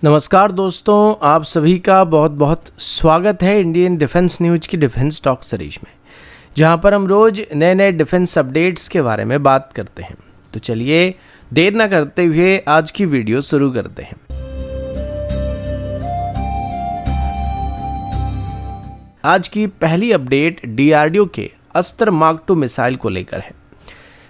नमस्कार दोस्तों, आप सभी का बहुत बहुत स्वागत है इंडियन डिफेंस न्यूज की डिफेंस टॉक सीरीज में, जहां पर हम रोज नए नए डिफेंस अपडेट्स के बारे में बात करते हैं। तो चलिए देर ना करते हुए आज की वीडियो शुरू करते हैं। आज की पहली अपडेट डीआरडीओ के अस्त्र मार्क 2 मिसाइल को लेकर है।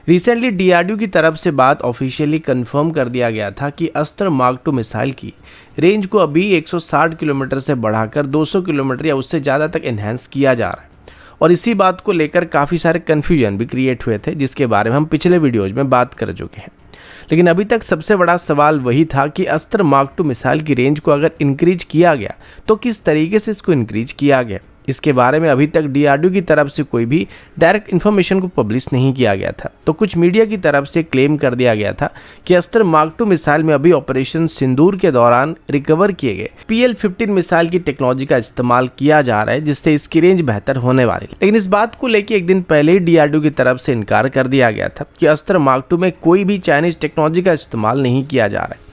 रिसेंटली डीआरडीओ की तरफ से बात ऑफिशियली कंफर्म कर दिया गया था कि अस्त्र मार्क 2 मिसाइल की रेंज को अभी 160 किलोमीटर से बढ़ाकर 200 किलोमीटर या उससे ज़्यादा तक एनहांस किया जा रहा है। और इसी बात को लेकर काफ़ी सारे कन्फ्यूजन भी क्रिएट हुए थे, जिसके बारे में हम पिछले वीडियोज में बात कर चुके हैं। लेकिन अभी तक सबसे बड़ा सवाल वही था कि अस्त्र मार्क 2 मिसाइल की रेंज को अगर इंक्रीज किया गया तो किस तरीके से इसको इंक्रीज किया गया। इसके बारे में अभी तक डीआरडीओ की तरफ से कोई भी डायरेक्ट इन्फॉर्मेशन को पब्लिश नहीं किया गया था। तो कुछ मीडिया की तरफ से क्लेम कर दिया गया था कि अस्त्र मार्क 2 मिसाइल में अभी ऑपरेशन सिंदूर के दौरान रिकवर किए गए PL-15 मिसाइल की टेक्नोलॉजी का इस्तेमाल किया जा रहा है, जिससे इसकी रेंज बेहतर होने वाली है। लेकिन इस बात को लेकर एक दिन पहले ही डीआरडीओ की तरफ से इनकार कर दिया गया था कि अस्त्र मार्क 2 में कोई भी चाइनीज टेक्नोलॉजी का इस्तेमाल नहीं किया जा रहा है।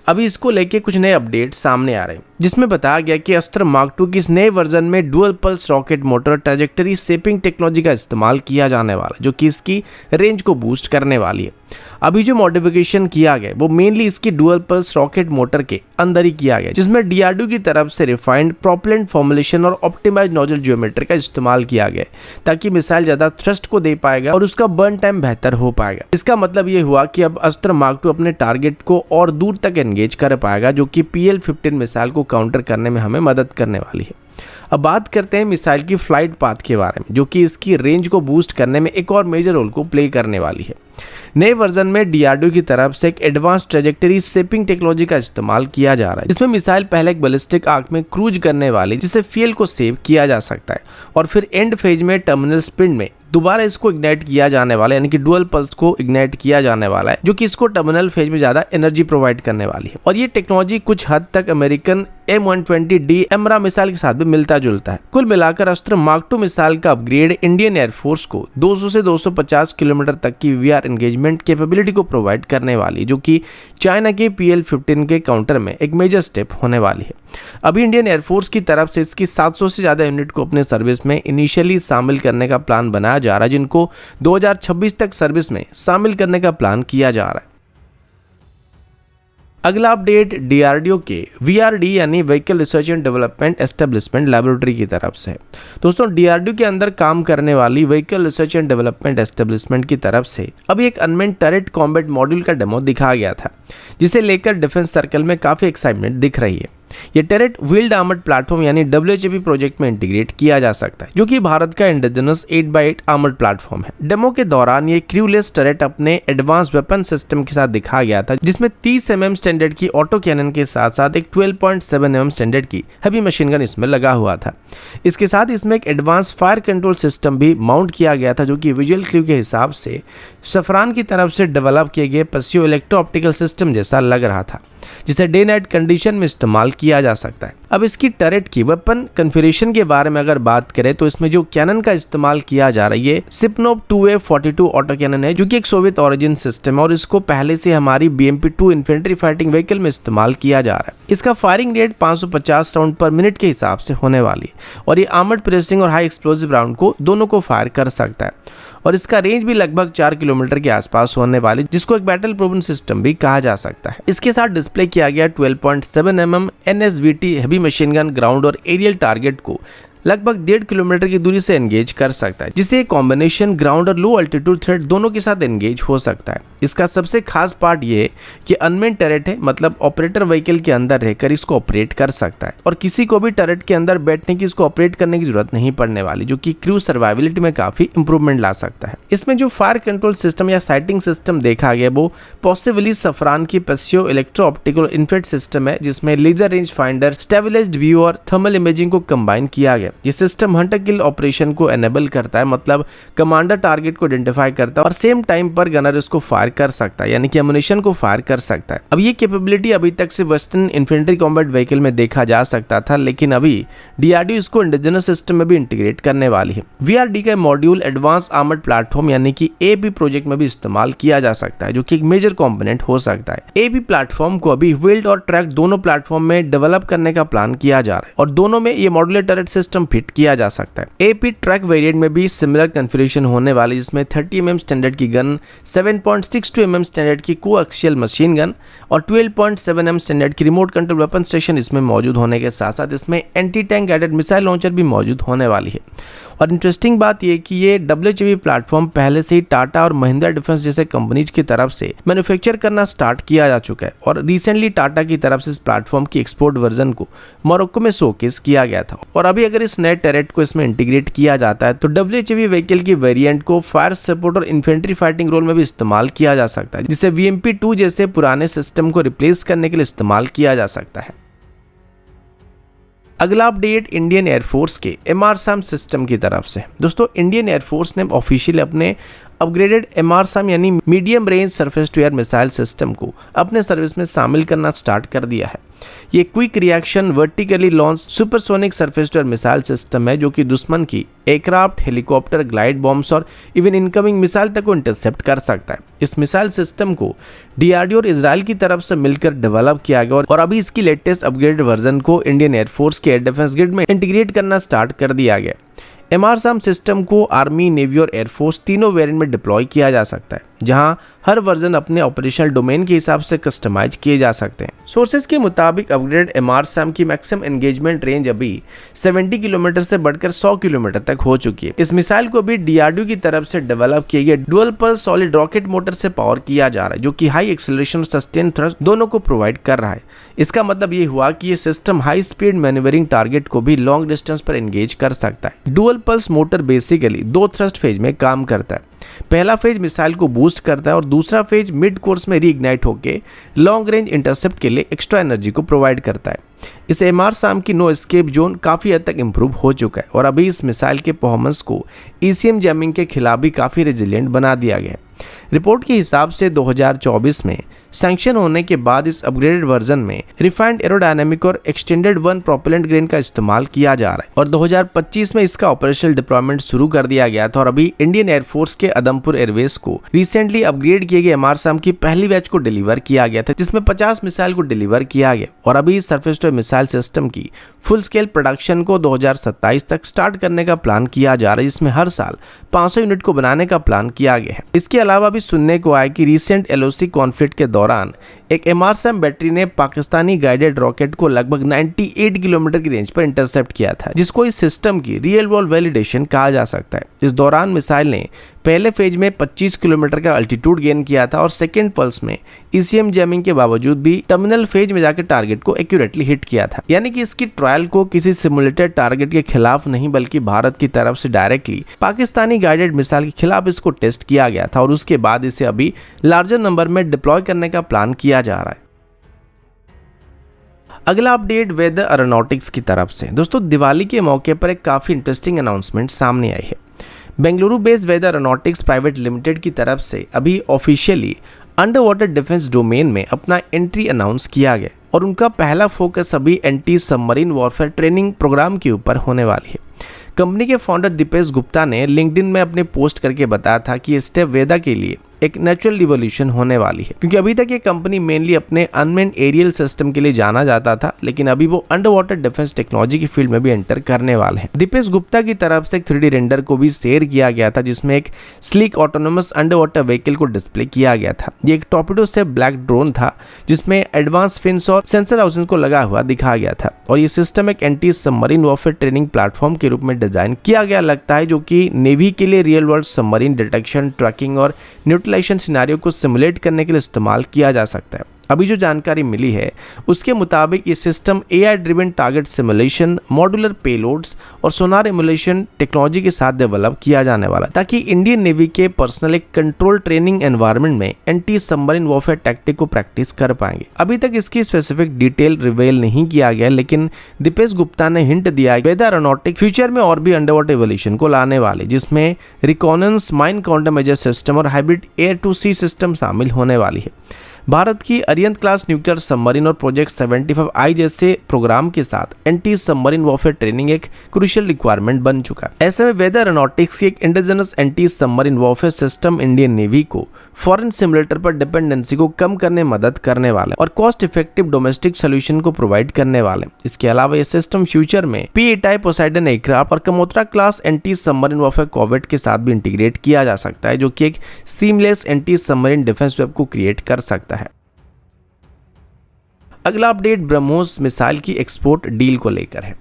अभी इसको लेके कुछ नए अपडेट सामने आ रहे हैं, जिसमें बताया गया कि अस्त्र मार्क 2 की इस नए वर्जन में dual pulse rocket motor trajectory shaping technology का इस्तेमाल किया जाने वाला है, जो कि इसकी रेंज को बूस्ट करने वाली है। अभी जो मॉडिफिकेशन किया गया वो मेनली इसकी डुअल पल्स रॉकेट मोटर के अंदर ही किया गया, जिसमें डीआरडीओ की तरफ से रिफाइंड प्रोपेलेंट फॉर्मुलेशन और ऑप्टिमाइज नोजल ज्योमेट्री का इस्तेमाल किया गया, ताकि मिसाइल ज्यादा थ्रस्ट को दे पाएगा और उसका बर्न टाइम बेहतर हो पाएगा। इसका मतलब ये हुआ कि अब अस्त्र मार्क 2 अपने टारगेट को और दूर तक एंगेज कर पाएगा, जो कि PL-15 मिसाइल को काउंटर करने में हमें मदद करने वाली है। अब बात करते हैं मिसाइल की फ्लाइट पाथ के बारे में, जो कि इसकी रेंज को बूस्ट करने में एक और मेजर रोल को प्ले करने वाली है। नए वर्जन में डीआरडीओ की तरफ से एक एडवांस ट्रैजेक्टरी शेपिंग टेक्नोलॉजी का इस्तेमाल किया जा रहा है, जिसमें मिसाइल पहले एक बैलिस्टिक आर्क में क्रूज करने वाली, जिससे फ्यूल को सेव किया जा सकता है, और फिर एंड फेज में टर्मिनल स्पिन में दोबारा इसको इग्नाइट किया जाने वाला है, यानी कि डुअल पल्स को इग्नाइट किया जाने वाला है, जो कि इसको टर्मिनल फेज में ज्यादा एनर्जी प्रोवाइड करने वाली है। और ये टेक्नोलॉजी कुछ हद तक अमेरिकन M120D एमरा मिसाइल के साथ भी मिलता जुलता है। कुल मिलाकर अस्त्र मार्क 2 मिसाइल का अपग्रेड इंडियन एयरफोर्स को 200 से 250 किलोमीटर तक की VR एंगेजमेंट कैपेबिलिटी को प्रोवाइड करने वाली, जो कि चाइना के PL-15 के काउंटर में एक मेजर स्टेप होने वाली है। अभी इंडियन एयरफोर्स की तरफ से इसकी 700 से ज्यादा यूनिट को अपने सर्विस में इनिशियली शामिल करने का प्लान बनाया जा रहा है, जिनको 2026 तक सर्विस में शामिल करने का प्लान किया जा रहा है। अगला अपडेट डीआरडीओ के VRD यानी vehicle research and development establishment laboratory की तरफ से। दोस्तों, डीआरडीओ के अंदर काम करने वाली vehicle research and development establishment की तरफ से अभी एक अनमैन्ड टरेट कॉम्बैट मॉड्यूल का डेमो दिखाया गया था, जिसे लेकर डिफेंस सर्कल में काफी एक्साइटमेंट दिख रही है। ये टरेट व्हील्ड आर्मर्ड प्लेटफॉर्म यानी WHAP प्रोजेक्ट में इंटीग्रेट किया जा सकता है, जो कि भारत का इंडिजिनस 8x8 आर्मर्ड प्लेटफॉर्म है। डेमो के दौरान ये क्रूलेस टरेट अपने एडवांस वेपन सिस्टम के साथ दिखाया गया था, जिसमें 30 mm स्टैंडर्ड की ऑटो कैनन के साथ साथ एक 12.7 mm स्टैंडर्ड की हैवी मशीन गन इसमें लगा हुआ था। इसके साथ इसमें एक एडवांस फायर कंट्रोल सिस्टम भी माउंट किया गया था, जो कि विजुअल क्लू के हिसाब से सफरान की तरफ से डेवलप किए गए पसियो इलेक्ट्रो ऑप्टिकल सिस्टम जैसा लग रहा था, जिसे डे नाइट कंडीशन में इस्तेमाल किया जा सकता है। अब इसकी टरेट की वेपन कन्फिगरेशन के बारे में अगर बात करें तो इसमें जो कैनन का इस्तेमाल किया जा रहा है ये सिपनोव 2A42 ऑटो कैनन है, जो कि एक सोवियत ओरिजिन सिस्टम है, और इसको पहले से हमारी BMP-2 इन्फेंट्री फाइटिंग व्हीकल में इस्तेमाल किया जा रहा है। इसका फायरिंग रेट 550 राउंड पर मिनट के हिसाब से होने वाली है, और ये आर्मर्ड प्रेसिंग और हाई एक्सप्लोसिव राउंड को दोनों को फायर कर सकता है। और इसका रेंज भी लगभग 4 किलोमीटर के आसपास होने वाली, जिसको एक बैटल प्रूवन सिस्टम भी कहा जा सकता है। इसके साथ डिस्प्ले किया गया 12.7 mm NSVT heavy machine gun ground और एरियल टारगेट को लगभग 1.5 किलोमीटर की दूरी से एंगेज कर सकता है, जिससे कॉम्बिनेशन ग्राउंड और लो अल्टीट्यूड थ्रेट दोनों के साथ एंगेज हो सकता है। इसका सबसे खास पार्ट ये है कि अनमेन टरेट है, मतलब ऑपरेटर व्हीकल के अंदर रहकर इसको ऑपरेट कर सकता है, और किसी को भी टरेट के अंदर बैठने की इसको ऑपरेट करने की जरूरत नहीं पड़ने वाली, जो कि क्रू सर्वाइविलिटी में काफी इंप्रूवमेंट ला सकता है। इसमें जो फायर कंट्रोल सिस्टम या साइटिंग सिस्टम देखा गया वो पॉसिबली सफरान की पसियो इलेक्ट्रो ऑप्टिकल इन्फेट सिस्टम है, जिसमें laser range finder, stabilised view और थर्मल इमेजिंग को कंबाइन किया गया। ये सिस्टम हंटर किल ऑपरेशन को एनेबल करता है, मतलब कमांडर टारगेट को आइडेंटिफाई करता है और सेम टाइम पर गनर इसको फायर कर सकता है, यानी कि एमुनिशन को फायर कर सकता है। अब ये कैपेबिलिटी अभी तक से वेस्टर्न इन्फेंट्री कॉम्बैट व्हीकल में देखा जा सकता था, लेकिन अभी डीआरडीओ इसको इंडिजिनस सिस्टम में भी इंटीग्रेट करने वाली है। वीआरडी का मॉड्यूल एडवांस आर्मर्ड प्लेटफॉर्म यानी कि एपी प्रोजेक्ट में भी इस्तेमाल किया जा सकता है, जो कि एक मेजर कंपोनेंट हो सकता है। एपी प्लेटफॉर्म को अभी व्हील्ड और ट्रैक दोनों प्लेटफॉर्म में डेवलप करने का प्लान किया जा रहा है और दोनों में ये मॉड्यूलर टर्रेट सिस्टम फिट किया जा सकता है। एपी ट्रैक वेरिएंट में भी सिमिलर कॉन्फ़िगरेशन होने वाली, जिसमें 30 mm स्टैंडर्ड की गन, 7.62 mm स्टैंडर्ड की कोएक्सियल मशीन गन और 12.7 mm स्टैंडर्ड की रिमोट कंट्रोल वेपन स्टेशन इसमें मौजूद होने के साथ साथ इसमें anti tank guided missile launcher भी मौजूद होने वाली है। और इंटरेस्टिंग बात यह कि ये WHV प्लेटफॉर्म पहले से ही टाटा और महिंद्रा डिफेंस जैसे कंपनीज की तरफ से मैन्युफैक्चर करना स्टार्ट किया जा चुका है और रिसेंटली टाटा की तरफ से इस प्लेटफॉर्म की एक्सपोर्ट वर्जन को मोरक्को में शोकेस किया गया था। और अभी अगर इस नए टैरेट को इसमें इंटीग्रेट किया जाता है तो WHV व्हीकल की वेरिएंट को फायर सपोर्ट और इन्फेंट्री फाइटिंग रोल में भी इस्तेमाल किया जा सकता है, जिसे VMP-2 जैसे पुराने सिस्टम को रिप्लेस करने के लिए इस्तेमाल किया जा सकता है। अगला अपडेट इंडियन एयरफोर्स के MRSAM सिस्टम की तरफ से। दोस्तों, इंडियन एयरफोर्स ने ऑफिशियली अपने अपग्रेडेड MRSAM यानी medium range surface to air missile system को अपने सर्विस में शामिल करना स्टार्ट कर दिया है। ये quick reaction vertically launch supersonic surface to air missile system है, जो कि दुश्मन की एयरक्राफ्ट, हेलीकॉप्टर, ग्लाइड बॉम्ब्स और इवन इनकमिंग मिसाइल तक को इंटरसेप्ट कर सकता है। इस मिसाइल सिस्टम को डीआरडीओ और इजराइल की तरफ से मिलकर डेवलप किया गया और अभी इसकी लेटेस्ट अपग्रेडेड वर्जन को इंडियन एयरफोर्स के एयर डिफेंस ग्रिड में इंटीग्रेट करना स्टार्ट कर दिया गया। MRSAM सिस्टम को आर्मी, नेवी और एयरफोर्स तीनों वेरिएंट में डिप्लॉय किया जा सकता है, जहां हर वर्जन अपने ऑपरेशनल डोमेन के हिसाब से कस्टमाइज किए जा सकते हैं। सोर्सेज के मुताबिक अपग्रेडेड MRSAM की मैक्सिमम एंगेजमेंट रेंज अभी 70 किलोमीटर से बढ़कर 100 किलोमीटर तक हो चुकी है। इस मिसाइल को भी डीआरडीओ की तरफ से डेवलप किए गए dual pulse solid rocket motor से पावर किया जा रहा है, जो कि हाई एक्सेलरेशन और सस्टेन थ्रस्ट दोनों को प्रोवाइड कर रहा है। इसका मतलब ये हुआ कि ये system high speed manoeuvring target को भी लॉन्ग डिस्टेंस पर एंगेज कर सकता है। Dual pulse motor basically 2 thrust phase में काम करता है। पहला फेज मिसाइल को बूस्ट करता है और दूसरा फेज मिड कोर्स में रीइग्नाइट होकर लॉन्ग रेंज इंटरसेप्ट के लिए एक्स्ट्रा एनर्जी को प्रोवाइड करता है। इस MRSAM की नो एस्केप जोन काफ़ी हद तक इम्प्रूव हो चुका है और अभी इस मिसाइल के परफॉर्मेंस को ECM जैमिंग के खिलाफ भी काफ़ी रेजिलिएंट बना दिया गया है। रिपोर्ट के हिसाब से 2024 में सैंक्शन होने के बाद इस अपग्रेडेड वर्जन में रिफाइंड एरोडायनेमिक और एक्सटेंडेड वन प्रोपेलेंट ग्रेन का इस्तेमाल किया जा रहा है और 2025 में इसका ऑपरेशनल डिप्लॉयमेंट शुरू कर दिया गया था। और अभी इंडियन एयरफोर्स के अदमपुर एयरवेज को रिसेंटली अपग्रेड किए गए MRSAM की पहली बैच को डिलीवर किया गया था, जिसमें 50 मिसाइल को डिलीवर किया गया और अभी इस surface to air missile system की फुल स्केल प्रोडक्शन को 2027 तक स्टार्ट करने का प्लान किया जा रहा है, जिसमें हर साल 500 यूनिट को बनाने का प्लान किया गया है। इसके अलावा भी सुनने को आया कि रिसेंट LOC कॉन्फ्लिक्ट के दौरान एक MRSAM बैटरी ने पाकिस्तानी गाइडेड रॉकेट को लगभग 98 किलोमीटर की रेंज पर इंटरसेप्ट किया था, जिसको इस सिस्टम की रियल वर्ल्ड वैलिडेशन कहा जा सकता है। इस दौरान मिसाइल ने पहले फेज में 25 किलोमीटर का अल्टीट्यूड गेन किया था और सेकेंड पल्स में ECM जैमिंग के बावजूद भी टर्मिनल फेज में जाकर टारगेट को एक्यूरेटली हिट किया था। यानी कि इसकी ट्रायल को किसी सिमुलेटेड टारगेट के खिलाफ नहीं बल्कि भारत की तरफ से डायरेक्टली पाकिस्तानी गाइडेड मिसाइल के खिलाफ इसको टेस्ट किया गया था और उसके बाद इसे अभी लार्जर नंबर में डिप्लॉय करने का प्लान किया जा रहा है। अगला अपडेट वेदर एरोनॉटिक्स की तरफ से। दोस्तों, दिवाली के मौके पर एक काफी इंटरेस्टिंग अनाउंसमेंट सामने आई है। Bengaluru based Veda aeronautics private limited की तरफ से अभी officially under water defence domain में अपना एंट्री अनाउंस किया गया और उनका पहला फोकस अभी anti submarine warfare training programme के ऊपर होने वाली है। कंपनी के फाउंडर दीपेश गुप्ता ने लिंक्डइन में अपने पोस्ट करके बताया था कि ये स्टेप वेदा के लिए एक नेचुरल रिवॉल्यूशन होने वाली है, क्योंकि अभी तक ये कंपनी मेनली अपने अनमेन्ड एरियल सिस्टम के लिए जाना जाता था, लेकिन अभी वो अंडर वाटर डिफेंस टेक्नोलॉजी की फील्ड में भी एंटर करने वाले हैं। दीपेश गुप्ता की तरफ से एक 3D रेंडर को भी शेयर किया गया था, जिसमें एक sleek autonomous under water vehicle को डिस्प्ले किया गया था। ये एक टॉर्पेडो से ब्लैक ड्रोन था, जिसमें एडवांस फिन्स और सेंसर हाउसेस को लगा हुआ दिखा गया था और ये सिस्टम एक anti submarine warfare training platform के रूप में डिजाइन किया गया लगता है, जो कि नेवी के लिए real world submarine detection, tracking और न्यूट्रलाइजेशन सिनेरियो को सिमुलेट करने के लिए इस्तेमाल किया जा सकता है। अभी जो जानकारी मिली है उसके मुताबिक ये system AI driven target simulation, modular payloads और सोनार इमुलेशन टेक्नोलॉजी के साथ डेवलप किया जाने वाला है, ताकि इंडियन नेवी के पर्सनल एक कंट्रोल ट्रेनिंग एनवायरनमेंट में एंटी सबमरीन वॉरफेयर टैक्टिक को प्रैक्टिस कर पाएंगे। अभी तक इसकी स्पेसिफिक डिटेल रिवील नहीं किया गया, लेकिन दीपेश गुप्ता ने हिंट दिया है वेदा एरोनॉटिक फ्यूचर में और भी अंडरवाटर इवोल्यूशन को लाने वाले, जिसमें reconnaissance, mine counter measure system और hybrid air to sea system शामिल होने वाली है। भारत की अरिहंत क्लास न्यूक्लियर सबमरीन और प्रोजेक्ट 75I जैसे प्रोग्राम के साथ एंटी सबमरीन वॉरफेयर ट्रेनिंग एक क्रूशियल रिक्वायरमेंट बन चुका है। ऐसे में वेदा एरोनॉटिक्स की एक indigenous anti submarine warfare system Indian navy को फॉरेन सिमुलेटर पर डिपेंडेंसी को कम करने में मदद करने वाले और कॉस्ट इफेक्टिव डोमेस्टिक सोल्यूशन को प्रोवाइड करने वाले। इसके अलावा ये सिस्टम फ्यूचर में P-8I पोसाइडन एयरक्राफ्ट और Kamorta class anti submarine warfare corvette के साथ भी इंटीग्रेट किया जा सकता है, जो कि एक seamless anti submarine defence web को क्रिएट कर सकता है। अगला अपडेट ब्रह्मोस मिसाइल की एक्सपोर्ट डील को लेकर है।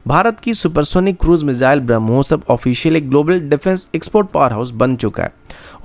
भारत की सुपरसोनिक क्रूज मिसाइल ब्रह्मोस अब ऑफिशियल एक global defence export power house बन चुका है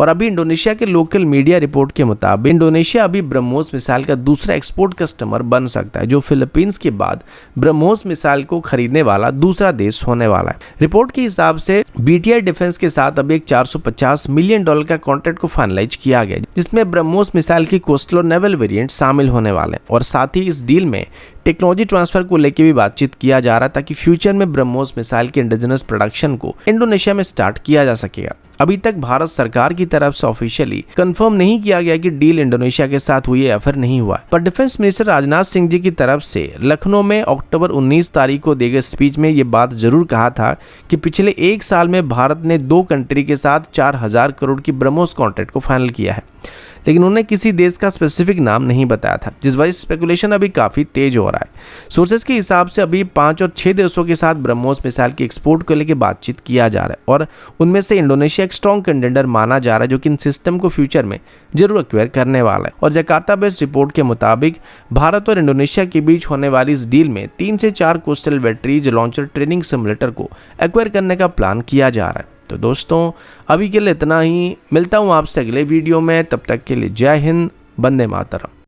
और अभी इंडोनेशिया के लोकल मीडिया रिपोर्ट के मुताबिक इंडोनेशिया अभी ब्रह्मोस मिसाइल का दूसरा एक्सपोर्ट कस्टमर बन सकता है, जो फिलीपींस के बाद ब्रह्मोस मिसाइल को खरीदने वाला दूसरा देश होने वाला है। रिपोर्ट के हिसाब से BTI डिफेंस के साथ अभी एक $450 मिलियन का कॉन्ट्रैक्ट को फाइनलाइज किया गया, जिसमें ब्रह्मोस मिसाइल की कोस्टल और नेवल वेरिएंट शामिल होने वाले हैं और साथ ही इस डील में टेक्नोलॉजी ट्रांसफर को लेकर भी बातचीत किया जा रहा है, ताकि फ्यूचर में ब्रह्मोस मिसाइल के इंडिजिनस प्रोडक्शन को इंडोनेशिया में स्टार्ट किया जा सकेगा। अभी तक भारत सरकार की तरफ से ऑफिशियली कंफर्म नहीं किया गया कि डील इंडोनेशिया के साथ हुई या फिर नहीं हुआ, पर डिफेंस मिनिस्टर राजनाथ सिंह जी की तरफ से लखनऊ में अक्टूबर 19 तारीख को दिए गए स्पीच में ये बात जरूर कहा था कि पिछले एक साल में भारत ने 2 कंट्री के साथ 4000 करोड़ की ब्रह्मोस कॉन्ट्रैक्ट को फाइनल किया है, लेकिन उन्होंने किसी देश का स्पेसिफिक नाम नहीं बताया था, जिस वजह से स्पेकुलेशन अभी काफी तेज हो रहा है। सोर्सेज के हिसाब से अभी 5 और 6 देशों के साथ ब्रह्मोस मिसाइल की एक्सपोर्ट को लेकर बातचीत किया जा रहा है और उनमें से इंडोनेशिया एक स्ट्रॉन्ग कंटेंडर माना जा रहा है, जो कि इन सिस्टम को फ्यूचर में जरूर एक्वायर करने वाला है। और जकार्ता बेस्ड रिपोर्ट के मुताबिक भारत और इंडोनेशिया के बीच होने वाली इस डील में 3 से 4 coastal batteries launcher training simulator को एक्वायर करने का प्लान किया जा रहा है। तो दोस्तों अभी के लिए इतना ही, मिलता हूँ आपसे अगले वीडियो में, तब तक के लिए जय हिंद, वंदे मातरम।